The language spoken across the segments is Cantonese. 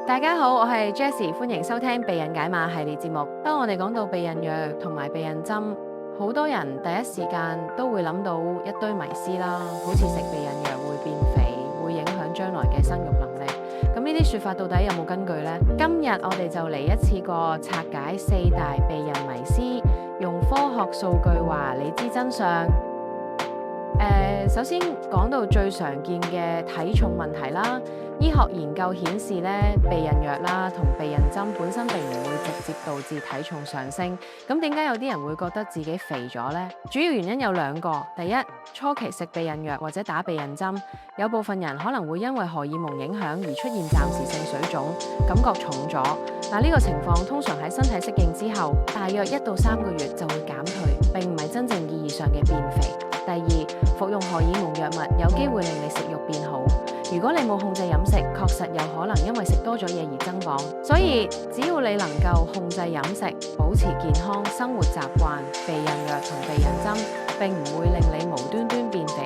大家好，我係 Jessie，歡迎收聽避孕解碼系列節目。當我哋講到避孕藥同埋避孕針，好多人第一時間都會諗到一堆迷思啦，好似食避孕藥會變肥，會影響將來嘅生育能力。咁呢啲說法到底有冇根據呢？今日我哋就嚟一次過拆解4大避孕迷思，用科學數據話你知真相。首先講到最常見嘅體重問題啦，醫學研究顯示咧，避孕藥啦同避孕針本身並唔會直接導致體重上升。咁點解有啲人會覺得自己肥咗呢？主要原因有2個。第一，初期食避孕藥或者打避孕針，有部分人可能會因為荷爾蒙影響而出現暫時性水腫，感覺重咗。嗱，呢個情況通常喺身體適應之後，大約1到3個月就會減退，並唔係真正意義上嘅變肥。第二，服用荷爾蒙藥物有機會令你食慾變好。如果你冇控制飲食，確實有可能因為食多咗嘢而增磅。所以只要你能夠控制飲食，保持健康生活習慣，避孕藥同避孕針並唔會令你無端端變肥。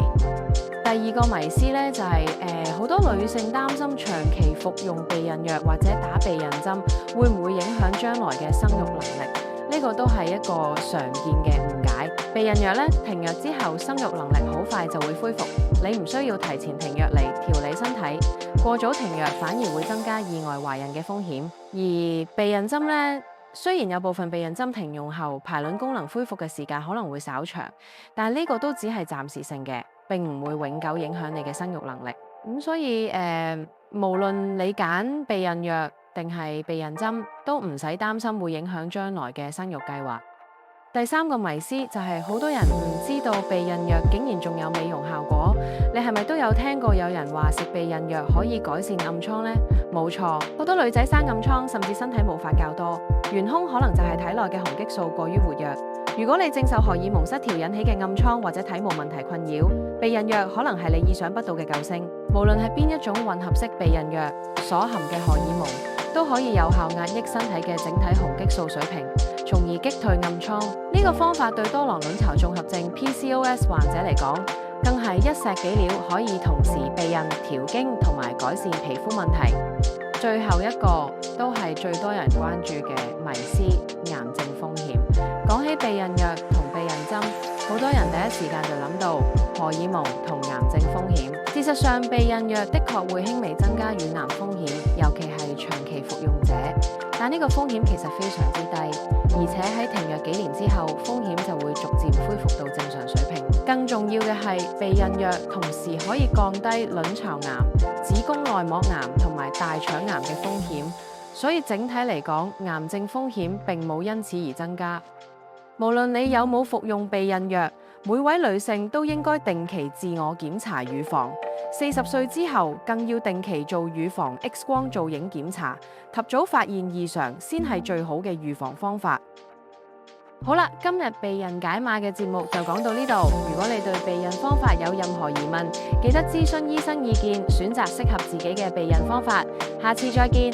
第二個迷思呢，就係好多女性擔心長期服用避孕藥或者打避孕針會唔會影響將來嘅生育能力。呢個都係一個常見嘅誤解。避孕藥咧，停藥之後生育能力好快就會恢復，你唔需要提前停藥嚟調理身體。過早停藥反而會增加意外懷孕嘅風險。而避孕針咧，雖然有部分避孕針停用後排卵功能恢復嘅時間可能會稍長，但係呢個都只係暫時性嘅，並唔會永久影響你嘅生育能力。所以無論你揀避孕藥定係避孕針，都唔使擔心會影響將來嘅生育計劃。第3個迷思就係好多人唔知道避孕藥竟然仲有美容效果。你係咪都有聽過有人話食避孕藥可以改善暗瘡呢？冇錯，好多女仔生暗瘡，甚至身體毛髮較多，元兇可能就係體內嘅雄激素過於活躍。如果你正受荷爾蒙失調引起嘅暗瘡或者體毛問題困擾，避孕藥可能係你意想不到嘅救星。無論係邊一種混合式避孕藥，所含嘅荷爾蒙都可以有效壓抑身體嘅整體雄激素水平，從而擊退暗瘡。呢個方法對多囊卵巢綜合症 PCOS 患者嚟講，更係一石幾鳥，可以同時避孕、調經同埋改善皮膚問題。最後一個都係最多人關注嘅迷思：癌症風險。講起避孕藥同避孕針，好多人第一時間就諗到荷爾蒙同癌症風險。事實上，避孕藥的確會輕微增加乳癌風險，尤其係長期服用者。但呢個風險其實非常之低，而且喺停藥幾年之後，風險就會逐漸恢復到正常水平。更重要嘅係，避孕藥同時可以降低卵巢癌、子宮內膜癌同埋大腸癌嘅風險，所以整體嚟講，癌症風險並冇因此而增加。無論你有冇服用避孕藥，每位女性都應該定期自我檢查乳房。40歲之後更要定期做乳房 X 光造影檢查，及早發現異常先係最好嘅預防方法。好啦，今日避孕解碼嘅節目就講到呢度。如果你對避孕方法有任何疑問，記得諮詢醫生意見，選擇適合自己嘅避孕方法。下次再見。